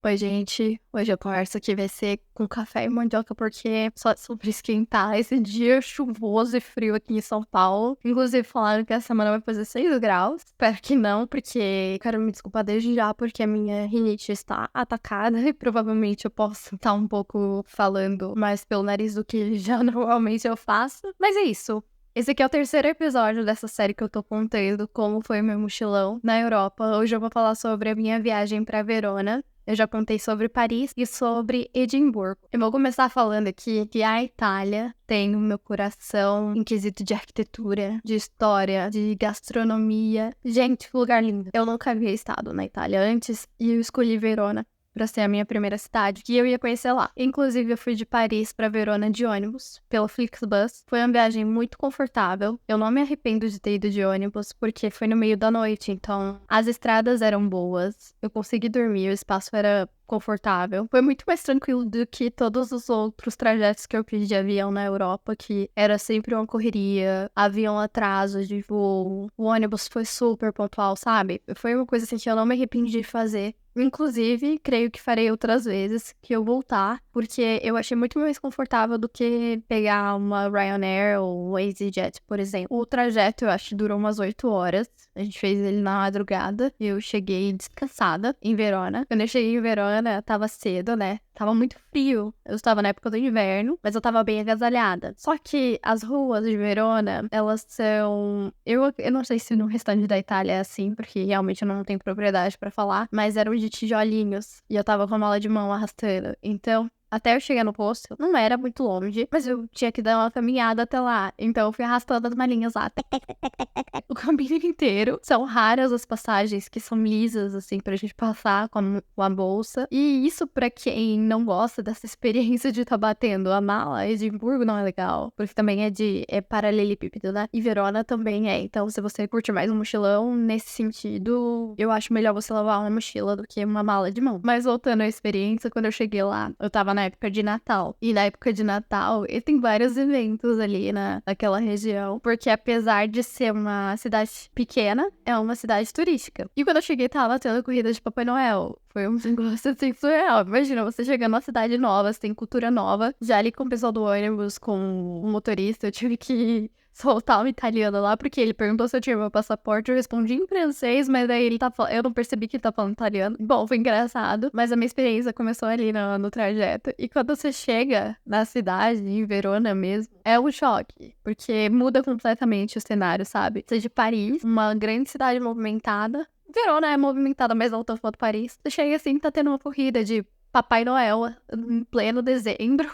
Oi, gente. Hoje a conversa aqui vai ser com café e mandioca, porque só sobre esquentar esse dia chuvoso e frio aqui em São Paulo. Inclusive, falaram que essa semana vai fazer 6 graus. Espero que não, porque quero me desculpar desde já, porque a minha rinite está atacada e provavelmente eu posso estar um pouco falando mais pelo nariz do que já normalmente eu faço. Mas é isso. Esse aqui é o terceiro episódio dessa série que eu tô contando como foi meu mochilão na Europa. Hoje eu vou falar sobre a minha viagem pra Verona. Eu já contei sobre Paris e sobre Edimburgo. Eu vou começar falando aqui que a Itália tem o meu coração em quesito de arquitetura, de história, de gastronomia. Gente, que lugar lindo. Eu nunca havia estado na Itália antes e eu escolhi Verona pra ser a minha primeira cidade, que eu ia conhecer lá. Inclusive, eu fui de Paris pra Verona de ônibus, pela Flixbus. Foi uma viagem muito confortável. Eu não me arrependo de ter ido de ônibus, porque foi no meio da noite, então as estradas eram boas, eu consegui dormir, o espaço era confortável. Foi muito mais tranquilo do que todos os outros trajetos que eu fiz de avião na Europa, que era sempre uma correria, haviam atrasos de voo, o ônibus foi super pontual, sabe? Foi uma coisa assim que eu não me arrependi de fazer. Inclusive, creio que farei outras vezes que eu voltar, porque eu achei muito mais confortável do que pegar uma Ryanair ou um EasyJet, por exemplo. O trajeto, eu acho que durou umas 8 horas. A gente fez ele na madrugada e eu cheguei descansada em Verona. Quando eu cheguei em Verona, tava cedo, né? Tava muito frio. Eu estava na época do inverno, mas eu tava bem agasalhada. Só que as ruas de Verona, elas são... Eu não sei se no restante da Itália é assim, porque realmente eu não tenho propriedade pra falar, mas eram de tijolinhos. E eu tava com a mala de mão arrastando. Então, até eu chegar no posto, não era muito longe, mas eu tinha que dar uma caminhada até lá. Então eu fui arrastando as malinhas lá. O caminho inteiro. São raras as passagens que são lisas, assim, pra gente passar com a bolsa. E isso, pra quem não gosta dessa experiência de estar batendo a mala, Edimburgo não é legal. Porque também é paralelepípedo, né? E Verona também é. Então, se você curte mais um mochilão, nesse sentido, eu acho melhor você levar uma mochila do que uma mala de mão. Mas voltando à experiência, quando eu cheguei lá, eu tava na época de Natal. E na época de Natal, e tem vários eventos ali naquela região. Porque apesar de ser uma cidade pequena, é uma cidade turística. E quando eu cheguei, tava tendo a corrida de Papai Noel. Foi um negócio assim surreal. Imagina, você chegando numa cidade nova, você tem cultura nova. Já ali com o pessoal do ônibus, com o motorista, eu tive que soltar um italiano lá, porque ele perguntou se eu tinha meu passaporte, eu respondi em francês, mas daí eu não percebi que ele tá falando italiano. Bom, foi engraçado, mas a minha experiência começou ali no trajeto. E quando você chega na cidade, em Verona mesmo, é um choque, porque muda completamente o cenário, sabe? Você de Paris, uma grande cidade movimentada. Verona é movimentada, mas não tanto quanto Paris. Você chega assim, tá tendo uma corrida de Papai Noel em pleno dezembro.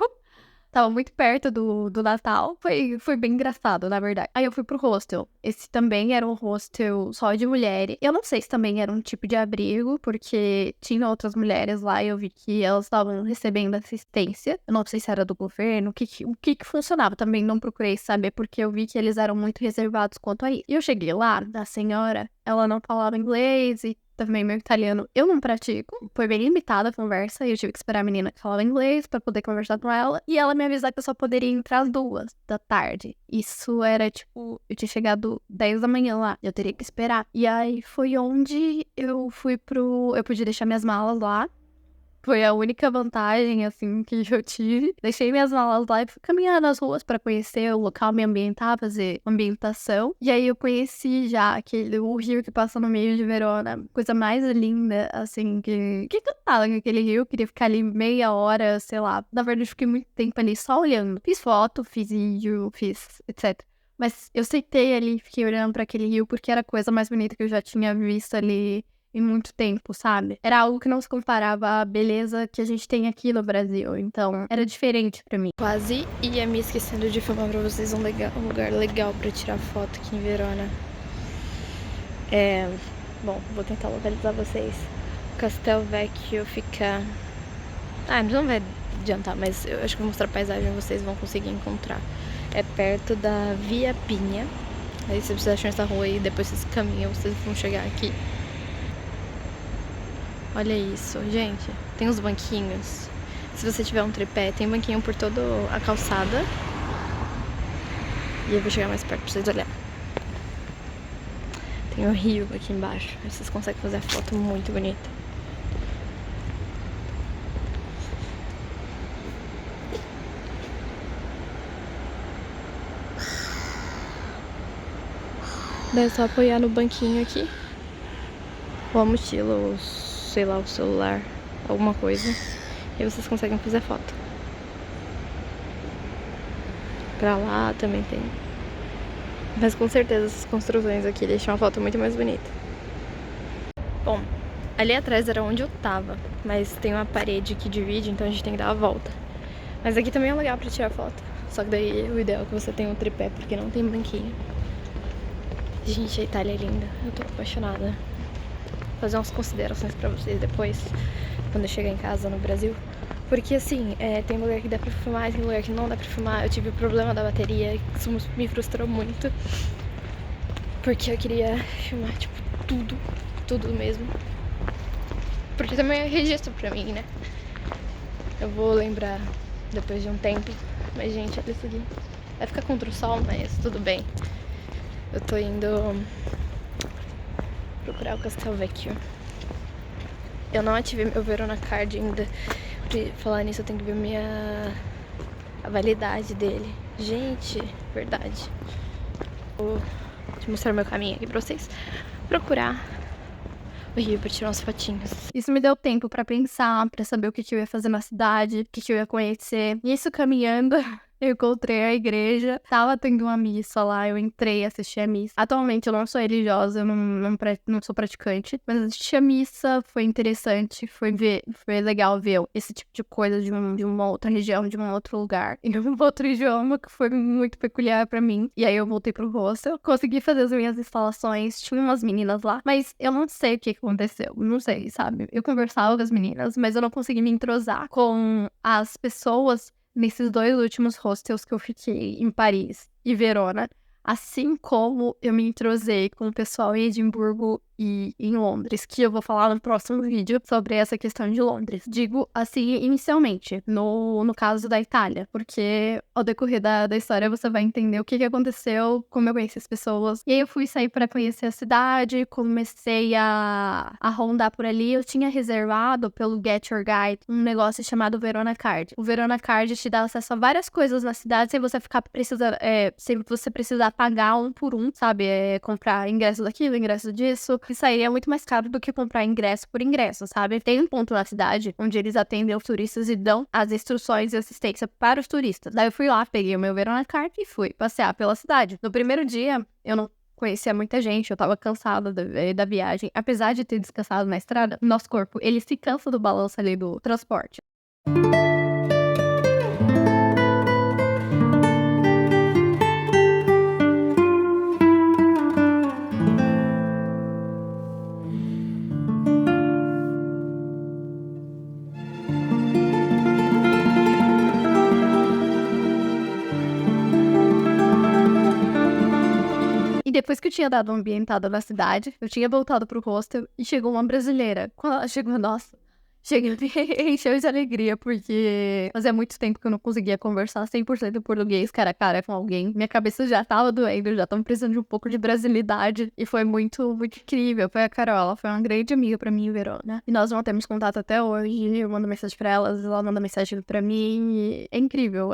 Tava muito perto do Natal. Foi bem engraçado, na verdade. Aí eu fui pro hostel. Esse também era um hostel só de mulheres. Eu não sei se também era um tipo de abrigo, porque tinha outras mulheres lá e eu vi que elas estavam recebendo assistência. Eu não sei se era do governo, o que funcionava. Também não procurei saber, porque eu vi que eles eram muito reservados quanto a isso. E eu cheguei lá, a senhora, ela não falava inglês e também meu italiano eu não pratico. Foi bem limitada a conversa e eu tive que esperar a menina que falava inglês pra poder conversar com ela. E ela me avisar que eu só poderia entrar às 2 da tarde. Isso era tipo, eu tinha chegado 10 da manhã lá. Eu teria que esperar. E aí foi onde eu fui eu podia deixar minhas malas lá. Foi a única vantagem, assim, que eu tive. Deixei minhas malas lá e fui caminhar nas ruas pra conhecer o local, me ambientar, fazer ambientação. E aí eu conheci já o rio que passa no meio de Verona. Coisa mais linda, assim, que cantava aquele rio. Eu queria ficar ali meia hora, sei lá. Na verdade, eu fiquei muito tempo ali só olhando. Fiz foto, fiz vídeo, fiz etc. Mas eu sentei ali, fiquei olhando pra aquele rio porque era a coisa mais bonita que eu já tinha visto ali em muito tempo, sabe? Era algo que não se comparava à beleza que a gente tem aqui no Brasil, então era diferente pra mim. Quase ia me esquecendo de filmar pra vocês um lugar legal pra tirar foto aqui em Verona. Bom, vou tentar localizar vocês. Castel Vecchio fica... não vai adiantar, mas eu acho que vou mostrar a paisagem e vocês vão conseguir encontrar. É perto da Via Pinha. Aí se vocês acham essa rua e depois vocês caminham, vocês vão chegar aqui. Olha isso, gente. Tem uns banquinhos. Se você tiver um tripé, tem banquinho por toda a calçada. E eu vou chegar mais perto pra vocês olharem. Tem o rio aqui embaixo. Aí vocês conseguem fazer a foto muito bonita. Daí é só apoiar no banquinho aqui. Ou a mochila, ou sei lá, o celular, alguma coisa. E aí vocês conseguem fazer foto. Pra lá também tem. Mas com certeza essas construções aqui deixam a foto muito mais bonita. Bom, ali atrás era onde eu tava, mas tem uma parede que divide, então a gente tem que dar a volta. Mas aqui também é legal pra tirar foto. Só que daí o ideal é que você tenha um tripé, porque não tem banquinho. Gente, a Itália é linda. Eu tô apaixonada. Vou fazer umas considerações pra vocês depois, quando eu chegar em casa no Brasil. Porque assim, tem lugar que dá pra filmar, tem lugar que não dá pra filmar. Eu tive o problema da bateria, isso me frustrou muito. Porque eu queria filmar, tipo, tudo mesmo. Porque também é registro pra mim, né? Eu vou lembrar depois de um tempo. Mas, gente, olha isso aqui. Vai ficar contra o sol, mas tudo bem. Eu tô indo procurar o Castelvecchio. Eu não ativei meu Verona Card ainda. Pra falar nisso, eu tenho que ver a validade dele. Gente, verdade. Vou te mostrar meu caminho aqui pra vocês. Procurar o Rio pra tirar umas fotinhas. Isso me deu tempo pra pensar, pra saber o que eu ia fazer na cidade, o que eu ia conhecer. E isso caminhando, eu encontrei a igreja. Tava tendo uma missa lá, eu entrei, assisti a missa. Atualmente eu não sou religiosa, eu não sou praticante. Mas assisti a missa, foi interessante, foi legal ver esse tipo de coisa de uma outra região, de um outro lugar. Em um outro idioma, que foi muito peculiar pra mim. E aí eu voltei pro hostel, consegui fazer as minhas instalações, tinha umas meninas lá. Mas eu não sei o que aconteceu, não sei, sabe? Eu conversava com as meninas, mas eu não consegui me entrosar com as pessoas nesses 2 últimos hostels que eu fiquei em Paris e Verona, assim como eu me entrosei com o pessoal em Edimburgo e em Londres, que eu vou falar no próximo vídeo sobre essa questão de Londres. Digo assim, inicialmente, no caso da Itália, porque ao decorrer da história você vai entender o que aconteceu, como eu conheci as pessoas. E aí eu fui sair para conhecer a cidade, comecei a rondar por ali. Eu tinha reservado pelo Get Your Guide um negócio chamado Verona Card. O Verona Card te dá acesso a várias coisas na cidade sem você ficar precisando, sem você precisar pagar um por um, sabe? Comprar ingresso daquilo, ingresso disso. Isso aí é muito mais caro do que comprar ingresso por ingresso, sabe? Tem um ponto na cidade onde eles atendem os turistas e dão as instruções e assistência para os turistas. Daí eu fui lá, peguei o meu Verona Card e fui passear pela cidade. No primeiro dia, eu não conhecia muita gente, eu tava cansada da viagem. Apesar de ter descansado na estrada, nosso corpo, ele se cansa do balanço ali do transporte. E depois que eu tinha dado uma ambientada na cidade, eu tinha voltado pro hostel e chegou uma brasileira. Quando ela chegou, nossa, cheguei me encheu de alegria, porque fazia muito tempo que eu não conseguia conversar 100% português cara a cara com alguém. Minha cabeça já tava doendo, já tava precisando de um pouco de brasilidade. E foi muito, muito incrível. Foi a Carol, ela foi uma grande amiga pra mim em Verona. E nós mantemos contato até hoje. Eu mando mensagem pra elas, ela manda mensagem pra mim. E é incrível,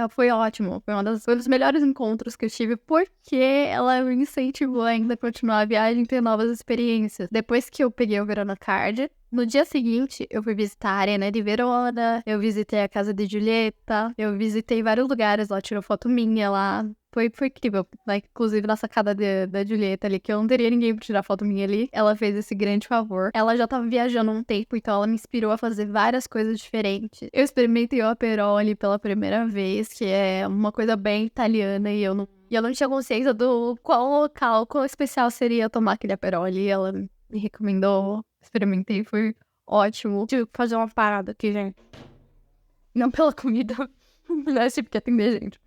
foi ótimo. Foi um dos melhores encontros que eu tive, porque ela me incentivou ainda a continuar a viagem e ter novas experiências. Depois que eu peguei o Verona Card, no dia seguinte, eu fui visitar a Arena de Verona, eu visitei a casa de Giulietta, eu visitei vários lugares, ela tirou foto minha lá. Foi incrível, né? Inclusive na sacada da Giulietta ali, que eu não teria ninguém pra tirar foto minha ali. Ela fez esse grande favor. Ela já tava viajando há um tempo, então ela me inspirou a fazer várias coisas diferentes. Eu experimentei o Aperol ali pela primeira vez, que é uma coisa bem italiana, e eu não tinha consciência do quão especial seria tomar aquele Aperol ali. Ela me recomendou, experimentei, foi ótimo. Tive que fazer uma parada aqui, gente. Não pela comida, mas tive que atender, gente.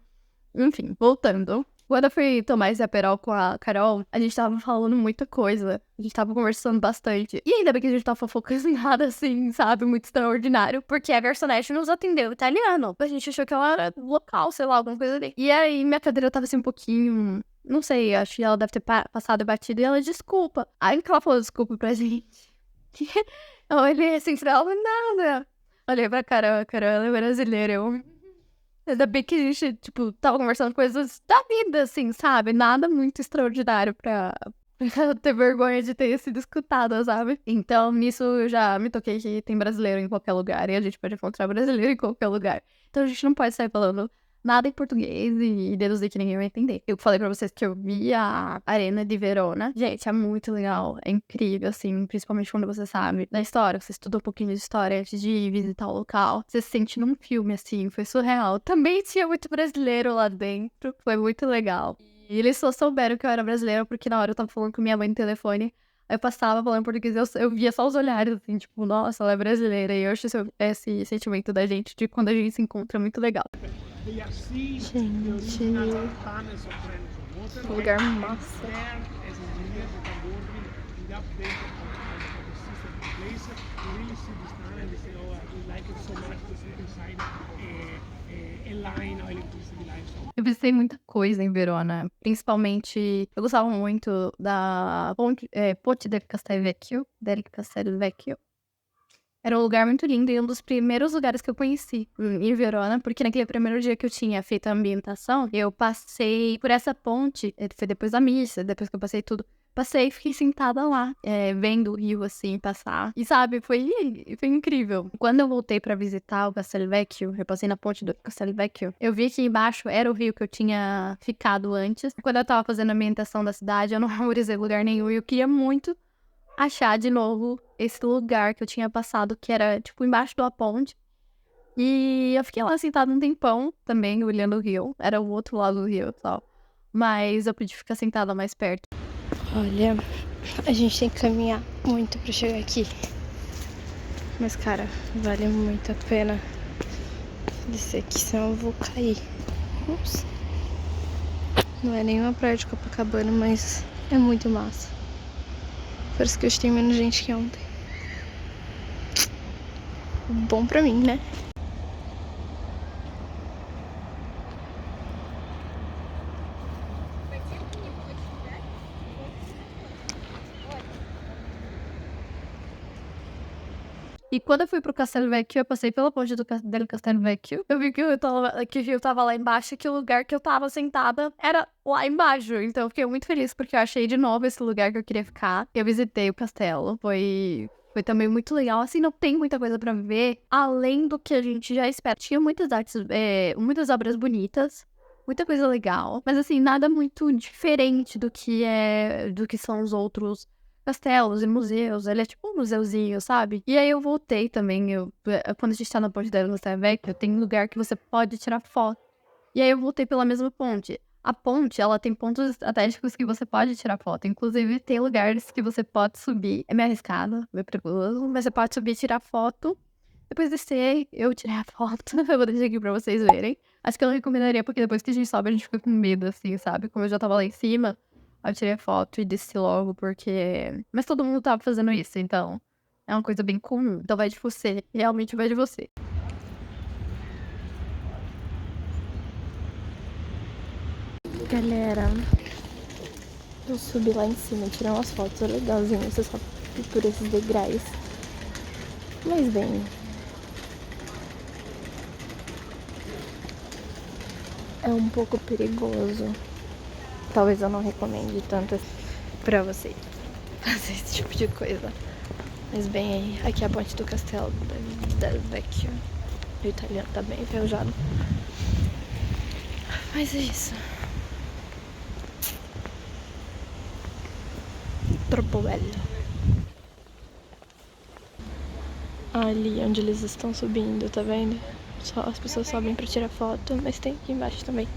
Enfim, voltando. Quando eu fui tomar esse Aperol com a Carol, a gente tava falando muita coisa. A gente tava conversando bastante. E ainda bem que a gente tava fofocando em nada assim, sabe? Muito extraordinário. Porque a garçonete nos atendeu italiano. A gente achou que ela era local, sei lá, alguma coisa ali. E aí minha cadeira tava assim um pouquinho... Não sei, acho que ela deve ter passado batido e ela, desculpa. Aí que ela falou desculpa pra gente. Eu olhei assim pra ela, nada. Olhei pra Carol, ela é brasileira, eu... Ainda bem que a gente, tipo, tava conversando coisas da vida, assim, sabe? Nada muito extraordinário pra eu ter vergonha de ter sido escutada, sabe? Então, nisso eu já me toquei que tem brasileiro em qualquer lugar e a gente pode encontrar brasileiro em qualquer lugar. Então a gente não pode sair falando nada em português e deduzir que ninguém vai entender. Eu falei pra vocês que eu vi a Arena de Verona. Gente, é muito legal, é incrível, assim, principalmente quando você sabe da história, você estuda um pouquinho de história antes de ir visitar o local. Você se sente num filme, assim, foi surreal. Também tinha muito brasileiro lá dentro, foi muito legal. E eles só souberam que eu era brasileira porque na hora eu tava falando com minha mãe no telefone. Aí eu passava falando português, eu via só os olhares, assim, tipo, nossa, ela é brasileira. E eu acho esse sentimento da gente de quando a gente se encontra muito legal. Gente, que lugar massa. Eu visitei muita coisa em Verona, principalmente eu gostava muito da Ponte del Castello Vecchio. Era um lugar muito lindo e um dos primeiros lugares que eu conheci em Verona, porque naquele primeiro dia que eu tinha feito a ambientação, eu passei por essa ponte, foi depois da missa, depois que eu passei tudo. Passei e fiquei sentada lá, vendo o rio, assim, passar. E, sabe, foi incrível. Quando eu voltei pra visitar o Castel Vecchio, eu passei na ponte do Castel Vecchio, eu vi que embaixo era o rio que eu tinha ficado antes. Quando eu tava fazendo a ambientação da cidade, eu não memorizei lugar nenhum e eu queria muito achar de novo esse lugar que eu tinha passado, que era, tipo, embaixo de uma ponte. E eu fiquei lá sentada um tempão também, olhando o rio. Era o outro lado do rio e tal. Mas eu podia ficar sentada mais perto. Olha, a gente tem que caminhar muito pra chegar aqui. Mas, cara, vale muito a pena descer aqui, senão eu vou cair. Ups. Não é nenhuma praia de Copacabana, mas é muito massa. Parece que hoje tem menos gente que ontem. Bom pra mim, né? E quando eu fui pro Castelo Vecchio, eu passei pela ponte del Castelo Vecchio. Eu vi que o rio tava lá embaixo e que o lugar que eu tava sentada era lá embaixo. Então eu fiquei muito feliz porque eu achei de novo esse lugar que eu queria ficar. Eu visitei o castelo. Foi também muito legal. Assim, não tem muita coisa pra ver, além do que a gente já espera. Tinha muitas artes, muitas obras bonitas, muita coisa legal. Mas assim, nada muito diferente do que são os outros castelos e museus. Ele é tipo um museuzinho, sabe? E aí eu voltei também. Quando a gente tá na ponte da Castelo Vecchio, tem um lugar que você pode tirar foto. E aí eu voltei pela mesma ponte. A ponte, ela tem pontos estratégicos que você pode tirar foto. Inclusive, tem lugares que você pode subir. É meio arriscado, meio perigoso, mas você pode subir e tirar foto. Depois descer, eu tirei a foto. Eu vou deixar aqui pra vocês verem. Acho que eu não recomendaria, porque depois que a gente sobe, a gente fica com medo, assim, sabe? Como eu já tava lá em cima, eu tirei a foto e desci logo, porque... Mas todo mundo tava fazendo isso, então... É uma coisa bem comum. Então vai de você. Realmente vai de você. Galera, eu subi lá em cima, tirei umas fotos legalzinhas, só por esses degraus. Mas bem, é um pouco perigoso. Talvez eu não recomende tanto pra você fazer esse tipo de coisa. Mas bem, aí, aqui é a ponte do Castelo del Vecchio. O italiano tá bem enferrujado. Mas é isso. Troppo bello. Ali onde eles estão subindo, tá vendo? Só as pessoas sobem pra tirar foto, mas tem aqui embaixo também.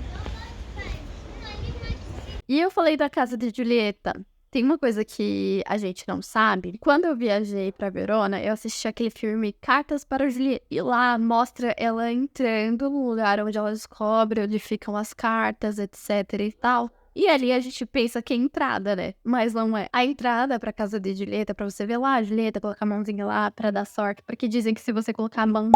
E eu falei da casa de Julieta. Tem uma coisa que a gente não sabe. Quando eu viajei pra Verona, eu assisti aquele filme Cartas para Julieta. E lá mostra ela entrando no lugar onde ela descobre onde ficam as cartas, etc e tal. E ali a gente pensa que é entrada, né? Mas não é. A entrada pra casa de Julieta, pra você ver lá a Julieta, colocar a mãozinha lá pra dar sorte. Porque dizem que se você colocar a mão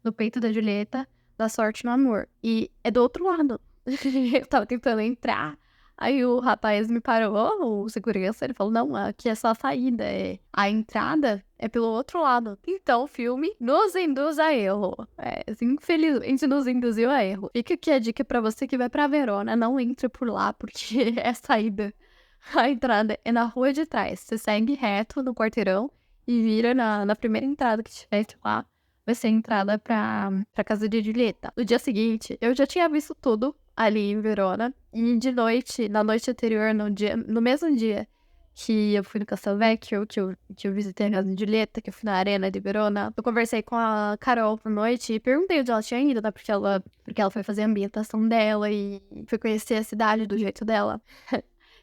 no peito da Julieta, dá sorte no amor. E é do outro lado. Eu tava tentando entrar. Aí o rapaz me parou, o segurança, ele falou, não, aqui é só a saída, a entrada é pelo outro lado. Então o filme nos induz a erro. Infelizmente nos induziu a erro. Fica aqui a dica pra você que vai pra Verona, não entre por lá, porque é a saída. A entrada é na rua de trás. Você segue reto no quarteirão e vira na primeira entrada que tivesse lá. Vai ser a entrada pra casa de Julieta. No dia seguinte, eu já tinha visto tudo ali em Verona. E de noite, na noite anterior, no mesmo dia que eu fui no Castelvecchio, que eu visitei a casa de Julieta, que eu fui na Arena de Verona, eu conversei com a Carol por noite e perguntei onde ela tinha ido, né? Porque ela foi fazer a ambientação dela e foi conhecer a cidade do jeito dela.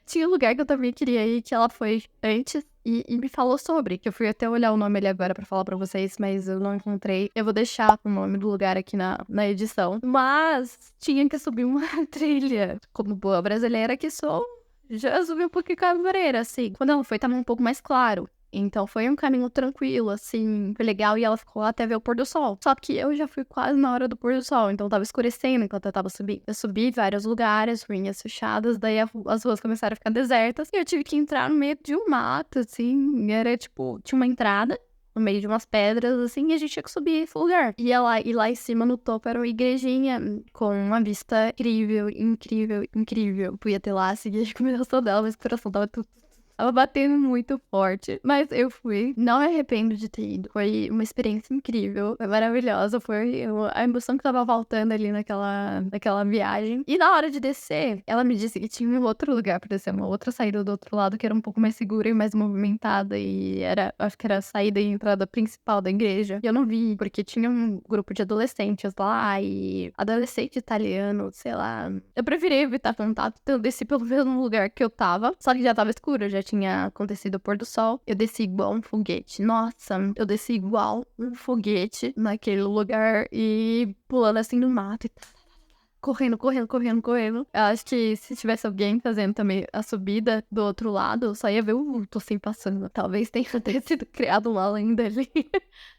Tinha um lugar que eu também queria ir, que ela foi antes e me falou sobre, que eu fui até olhar o nome ali agora pra falar pra vocês, mas eu não encontrei. Eu vou deixar o nome do lugar aqui na edição. Mas tinha que subir uma trilha. Como boa brasileira que sou, já subi um pouquinho cavaleira, assim. Quando ela foi, tava um pouco mais claro. Então foi um caminho tranquilo, assim, foi legal, e ela ficou lá até ver o pôr do sol. Só que eu já fui quase na hora do pôr do sol, então tava escurecendo enquanto eu tava subindo. Eu subi vários lugares, ruínas fechadas, daí as ruas começaram a ficar desertas, e eu tive que entrar no meio de um mato, assim, era tipo, tinha uma entrada no meio de umas pedras, assim, e a gente tinha que subir esse lugar. E lá em cima, no topo, era uma igrejinha com uma vista incrível, incrível, incrível. Fui até lá, segui a recomendação dela, mas o coração tava batendo muito forte. Mas eu fui. Não me arrependo de ter ido. Foi uma experiência incrível. Foi maravilhosa. Foi a emoção que tava faltando ali naquela viagem. E na hora de descer, ela me disse que tinha um outro lugar pra descer. Uma outra saída do outro lado que era um pouco mais segura e mais movimentada. E acho que era a saída e entrada principal da igreja. E eu não vi, porque tinha um grupo de adolescentes lá. E adolescente italiano, sei lá. Eu preferi evitar contato. Então eu desci pelo mesmo lugar que eu tava. Só que já tava escuro, já tinha acontecido o pôr do sol. Eu desci igual um foguete. Nossa, eu desci igual um foguete naquele lugar e pulando assim no mato e correndo, correndo, correndo, correndo. Eu acho que se tivesse alguém fazendo também a subida do outro lado, só ia ver o vulto assim passando. Talvez tenha até sido criado uma lenda ali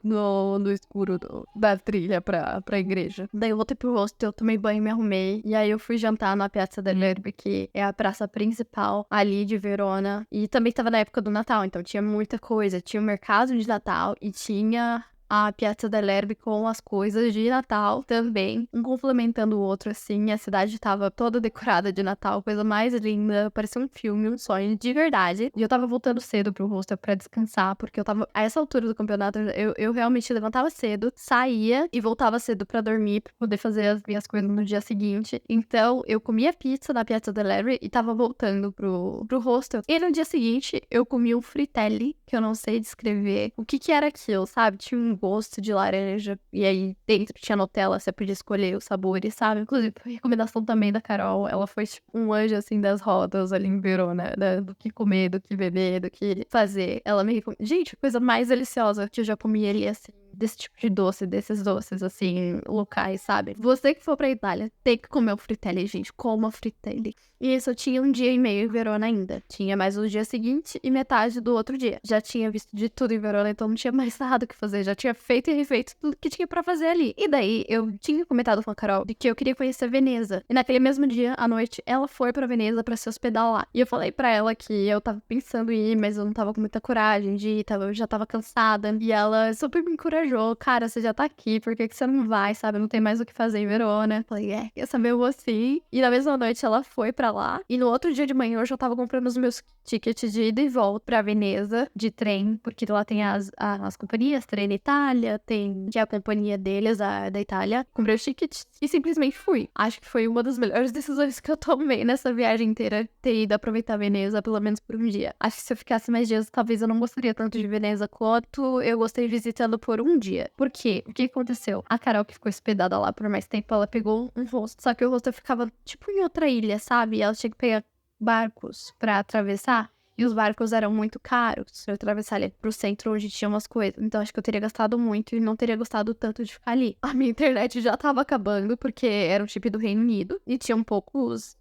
no escuro da trilha pra igreja. Daí eu voltei pro hostel, tomei banho, me arrumei. E aí eu fui jantar na Piazza dell'Erbe, que é a praça principal ali de Verona. E também tava na época do Natal, então tinha muita coisa. Tinha o mercado de Natal e tinha a Piazza dell'Erbe com as coisas de Natal também, um complementando o outro, assim. A cidade tava toda decorada de Natal, coisa mais linda, parecia um filme, um sonho de verdade. E eu tava voltando cedo pro hostel pra descansar, porque eu tava, a essa altura do campeonato, eu realmente levantava cedo, saía e voltava cedo pra dormir, pra poder fazer as minhas coisas no dia seguinte. Então, eu comia pizza na Piazza dell'Erbe e tava voltando pro hostel. E no dia seguinte, eu comi um fritelli, que eu não sei descrever o que era aquilo, sabe? Tinha um gosto de laranja, e aí dentro tinha Nutella, você podia escolher os sabores, sabe? Inclusive, foi recomendação também da Carol, ela foi tipo um anjo, assim, das rodas ali em Verona, né? Do que comer, do que beber, do que fazer. Ela me recomendou. Gente, a coisa mais deliciosa que eu já comi ali, assim, desse tipo de doce, desses doces, assim, locais, sabe? Você que for pra Itália, tem que comer o fritelli, gente, coma o fritelli. E isso, eu tinha um dia e meio em Verona ainda. Tinha mais o dia seguinte e metade do outro dia. Já tinha visto de tudo em Verona, então não tinha mais nada o que fazer. Já tinha feito e refeito tudo que tinha pra fazer ali. E daí, eu tinha comentado com a Carol de que eu queria conhecer Veneza. E naquele mesmo dia, à noite, ela foi pra Veneza pra se hospedar lá. E eu falei pra ela que eu tava pensando em ir, mas eu não tava com muita coragem de ir, eu já tava cansada. E ela super me encorajou. Cara, você já tá aqui, por que você não vai, sabe? Não tem mais o que fazer em Verona. Eu falei, quer saber, eu vou sim. E na mesma noite, ela foi pra lá. E no outro dia de manhã eu já tava comprando os meus tickets de ida e volta pra Veneza, de trem, porque lá tem as companhias, Trem Itália, tem que é a companhia deles, da Itália. Comprei os tickets e simplesmente fui. Acho que foi uma das melhores decisões que eu tomei nessa viagem inteira, ter ido aproveitar Veneza pelo menos por um dia. Acho que se eu ficasse mais dias, talvez eu não gostaria tanto de Veneza quanto eu gostei visitando por um dia. Por quê? O que aconteceu? A Carol, que ficou hospedada lá por mais tempo, ela pegou um hostel, só que o hostel ficava tipo em outra ilha, sabe? E ela tinha que pegar barcos pra atravessar. E os barcos eram muito caros pra atravessar ali pro centro onde tinha umas coisas. Então acho que eu teria gastado muito e não teria gostado tanto de ficar ali. A minha internet já tava acabando, porque era um chip do Reino Unido e tinham poucos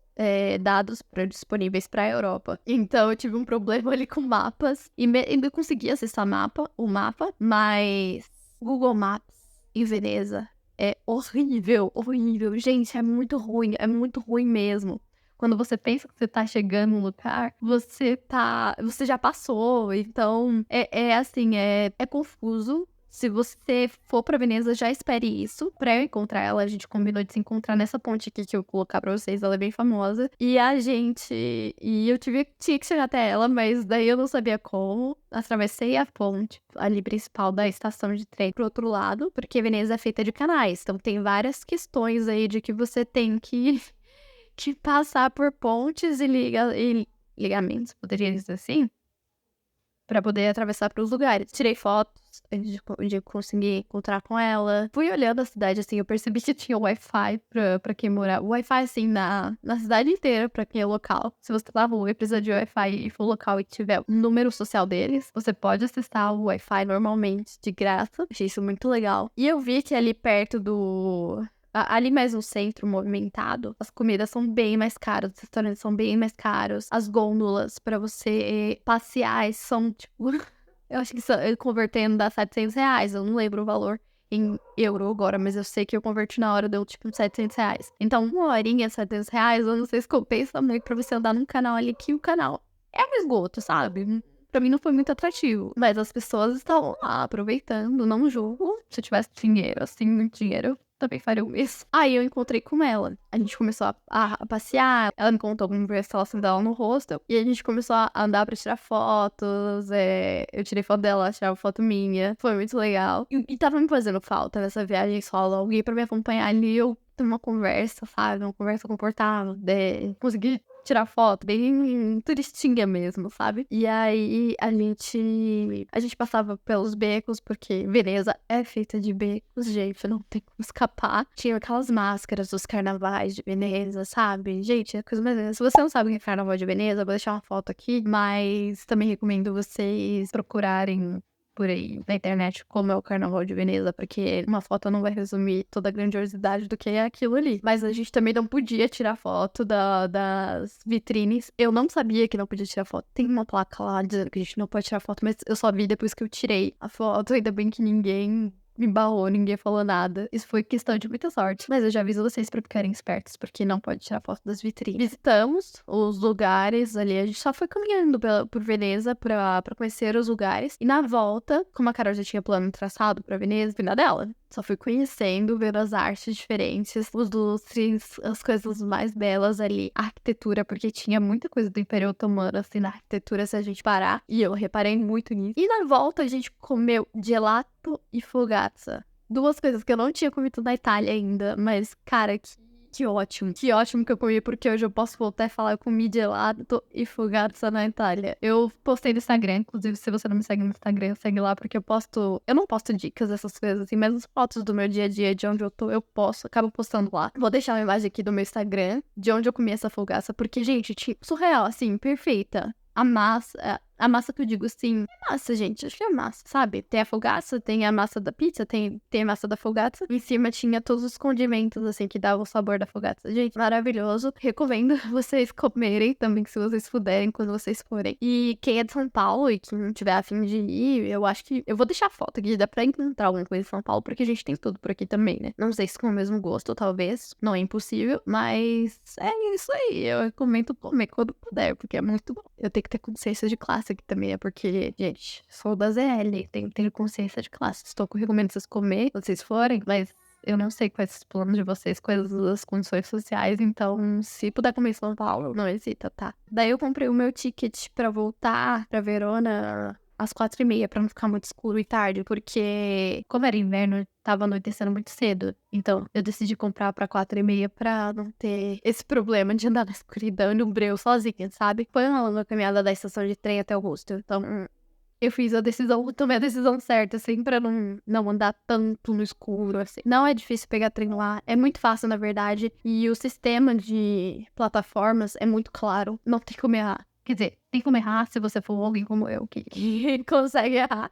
dados disponíveis pra Europa. Então eu tive um problema ali com mapas. E ainda consegui acessar o mapa, mas Google Maps em Veneza é horrível, horrível. Gente, é muito ruim mesmo. quando você pensa que você tá chegando no lugar, você já passou, então é confuso. Se você for pra Veneza, já espere isso. Pra eu encontrar ela, a gente combinou de se encontrar nessa ponte aqui que eu vou colocar pra vocês, ela é bem famosa. E eu tinha que chegar até ela, mas daí eu não sabia como. Atravessei a ponte ali principal da estação de trem pro outro lado, porque Veneza é feita de canais. Então tem várias questões aí de que você tem que passar por pontes e ligamentos, poderia dizer assim, pra poder atravessar pros lugares. Tirei fotos antes de conseguir encontrar com ela. Fui olhando a cidade, assim, eu percebi que tinha Wi-Fi pra quem morar. Wi-Fi, assim, na cidade inteira pra quem é local. Se você tá na rua e precisa de Wi-Fi e for local e tiver o número social deles, você pode acessar o Wi-Fi normalmente, de graça. Achei isso muito legal. E eu vi que ali perto ali mais no centro, movimentado, as comidas são bem mais caras, os restaurantes são bem mais caros, as gôndolas pra você passear são, tipo, eu acho que convertendo dá R$ 700, eu não lembro o valor em euro agora, mas eu sei que eu converti na hora, deu tipo R$ 700. Então, uma horinha, R$ 700, eu não sei se compensa muito pra você andar num canal ali, que o canal é um esgoto, sabe? Pra mim não foi muito atrativo, mas as pessoas estavam lá aproveitando, não julgo. Se eu tivesse dinheiro, assim, muito dinheiro, eu também faria o mesmo. Aí eu encontrei com ela. A gente começou a passear. Ela me contou alguma instalação dela no hostel. E a gente começou a andar pra tirar fotos. Eu tirei foto dela, ela tirava foto minha. Foi muito legal. E tava me fazendo falta nessa viagem solo. Alguém pra me acompanhar ali. Eu ter uma conversa, sabe? Uma conversa confortável. Conseguir tirar foto, bem turistinha mesmo, sabe? E aí a gente passava pelos becos, porque Veneza é feita de becos, gente, não tem como escapar. Tinha aquelas máscaras dos carnavais de Veneza, sabe? Gente, é coisa mais linda. Se você não sabe o que é carnaval de Veneza, eu vou deixar uma foto aqui, mas também recomendo vocês procurarem por aí na internet como é o Carnaval de Veneza, porque uma foto não vai resumir toda a grandiosidade do que é aquilo ali. Mas a gente também não podia tirar foto das vitrines. Eu não sabia que não podia tirar foto. Tem uma placa lá dizendo que a gente não pode tirar foto, mas eu só vi depois que eu tirei a foto. Ainda bem que ninguém me barrou, ninguém falou nada. Isso foi questão de muita sorte. Mas eu já aviso vocês pra ficarem espertos, porque não pode tirar foto das vitrines. Visitamos os lugares ali, a gente só foi caminhando por Veneza pra conhecer os lugares. E na volta, como a Carol já tinha plano traçado pra Veneza, fui na dela. Só fui conhecendo, vendo as artes diferentes, os lustres, as coisas mais belas ali. A arquitetura, porque tinha muita coisa do Império Otomano, assim, na arquitetura, se a gente parar. E eu reparei muito nisso. E na volta, a gente comeu gelato e fogazza. Duas coisas que eu não tinha comido na Itália ainda, mas, cara, que ótimo. Que ótimo que eu comi, porque hoje eu posso voltar e falar, eu comi gelato e fogazza na Itália. Eu postei no Instagram, inclusive, se você não me segue no Instagram, segue lá, porque eu não posto dicas, essas coisas assim, mas as fotos do meu dia a dia, de onde eu tô, acabo postando lá. Vou deixar uma imagem aqui do meu Instagram, de onde eu comi essa fogazza, porque, gente, tipo, surreal, assim, perfeita. A massa que eu digo assim, é massa, gente, acho que é massa, sabe? Tem a fogazza, tem a massa da pizza, tem a massa da fogazza. Em cima tinha todos os condimentos, assim, que davam o sabor da fogazza. Gente, maravilhoso. Recomendo vocês comerem também, se vocês puderem, quando vocês forem. E quem é de São Paulo e que não tiver a fim de ir, eu acho que... Eu vou deixar a foto aqui, dá pra encontrar alguma coisa em São Paulo, porque a gente tem tudo por aqui também, né? Não sei se com o mesmo gosto, talvez. Não é impossível, mas é isso aí. Eu recomendo comer quando puder, porque é muito bom. Eu tenho que ter consciência de classe aqui também, é porque, gente, sou da ZL, tenho que ter consciência de classe. Estou recomendando vocês comer, quando vocês forem, mas eu não sei quais os planos de vocês, quais as condições sociais, então, se puder comer em São Paulo, não hesita, tá? Daí eu comprei o meu ticket pra voltar pra Verona às 4h30, pra não ficar muito escuro e tarde, porque, como era inverno, tava anoitecendo muito cedo. Então, eu decidi comprar pra 4h30 pra não ter esse problema de andar na escuridão e no breu sozinha, sabe? Foi uma longa caminhada da estação de trem até o hostel. Então, eu tomei a decisão certa, assim, pra não andar tanto no escuro, assim. Não é difícil pegar trem lá, é muito fácil, na verdade. E o sistema de plataformas é muito claro, não tem como errar. Quer dizer, tem como errar se você for alguém como eu, que consegue errar.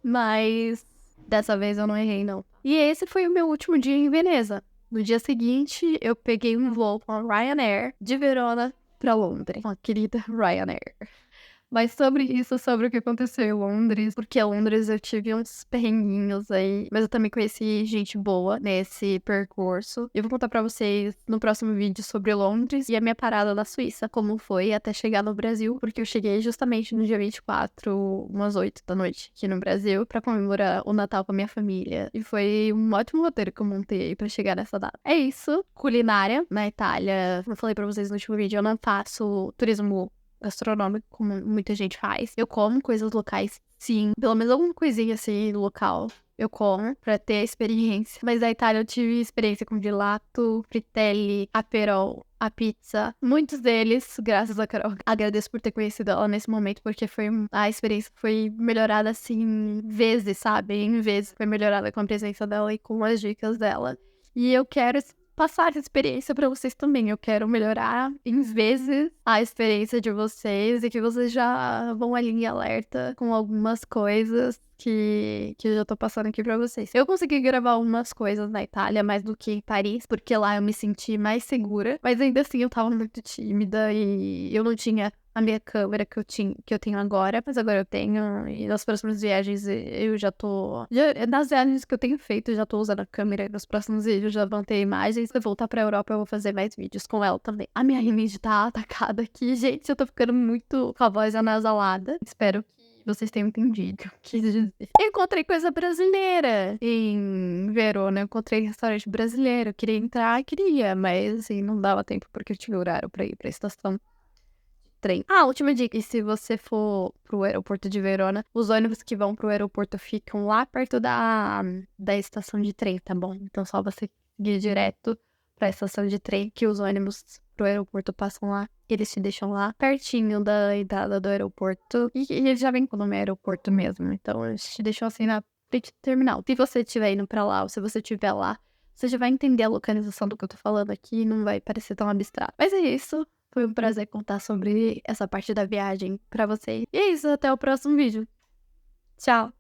Mas dessa vez eu não errei, não. E esse foi o meu último dia em Veneza. No dia seguinte, eu peguei um voo com a Ryanair de Verona pra Londres. Com a querida Ryanair. Mas sobre isso, sobre o que aconteceu em Londres, porque em Londres eu tive uns perrenguinhos aí, mas eu também conheci gente boa nesse percurso. Eu vou contar pra vocês no próximo vídeo sobre Londres e a minha parada na Suíça, como foi até chegar no Brasil, porque eu cheguei justamente no dia 24, umas 8 da noite, aqui no Brasil, pra comemorar o Natal com a minha família. E foi um ótimo roteiro que eu montei pra chegar nessa data. É isso, culinária na Itália. Como eu falei pra vocês no último vídeo, eu não faço turismo gastronômico, como muita gente faz. Eu como coisas locais, sim. Pelo menos alguma coisinha assim local. Eu como pra ter a experiência. Mas na Itália eu tive experiência com gelato, fritelli, aperol, a pizza. Muitos deles, graças a Carol. Agradeço por ter conhecido ela nesse momento, porque a experiência foi melhorada assim, vezes, sabe? Em vezes foi melhorada com a presença dela e com as dicas dela. E eu quero passar essa experiência pra vocês também. Eu quero melhorar em vezes a experiência de vocês e que vocês já vão ali em alerta com algumas coisas que eu já tô passando aqui pra vocês. Eu consegui gravar algumas coisas na Itália, mais do que em Paris, porque lá eu me senti mais segura, mas ainda assim eu tava muito tímida e eu não tinha a minha câmera que eu tenho agora, mas agora eu tenho, e nas próximas viagens eu já tô... nas viagens que eu tenho feito, eu já tô usando a câmera, e nos próximos vídeos já vão ter imagens. Se eu voltar pra Europa, eu vou fazer mais vídeos com ela também. A minha rinite tá atacada aqui, gente, eu tô ficando muito com a voz anasalada. Espero que vocês tenham entendido. Quis dizer. Eu encontrei coisa brasileira em Verona. Eu encontrei restaurante brasileiro. Eu queria entrar, queria, mas assim, não dava tempo porque eu tinha horário pra ir pra estação de trem. Ah, última dica. E se você for pro aeroporto de Verona, os ônibus que vão pro aeroporto ficam lá perto da estação de trem, tá bom? Então só você seguir direto pra estação de trem, que os ônibus pro aeroporto passam lá. Eles te deixam lá pertinho da entrada do aeroporto. E eles já vêm com o nome aeroporto mesmo. Então eles te deixam assim na frente do terminal. Se você estiver indo pra lá, ou se você estiver lá, você já vai entender a localização do que eu tô falando aqui e não vai parecer tão abstrato. Mas é isso. Foi um prazer contar sobre essa parte da viagem pra vocês. E é isso, até o próximo vídeo. Tchau!